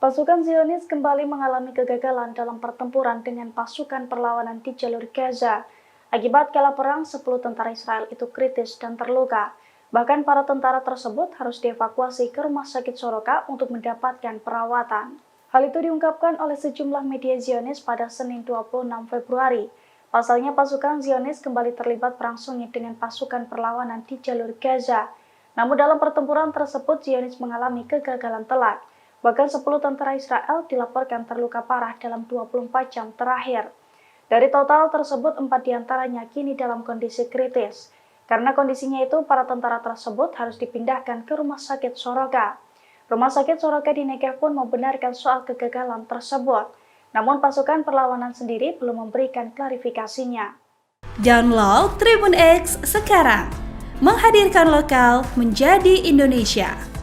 Pasukan Zionis kembali mengalami kegagalan dalam pertempuran dengan pasukan perlawanan di jalur Gaza. Akibat kalah perang, 10 tentara Israel itu kritis dan terluka. Bahkan para tentara tersebut harus dievakuasi ke rumah sakit Soroka untuk mendapatkan perawatan. Hal itu diungkapkan oleh sejumlah media Zionis pada Senin 26 Februari. Pasalnya pasukan Zionis kembali terlibat perang sengit dengan pasukan perlawanan di jalur Gaza. Namun dalam pertempuran tersebut Zionis mengalami kegagalan telak. Bahkan 10 tentara Israel dilaporkan terluka parah dalam 24 jam terakhir. Dari total tersebut, 4 diantaranya kini dalam kondisi kritis. Karena kondisinya itu, para tentara tersebut harus dipindahkan ke Rumah Sakit Soroka. Rumah Sakit Soroka di Negev pun membenarkan soal kegagalan tersebut. Namun pasukan perlawanan sendiri belum memberikan klarifikasinya. Download Tribun X sekarang, menghadirkan lokal menjadi Indonesia.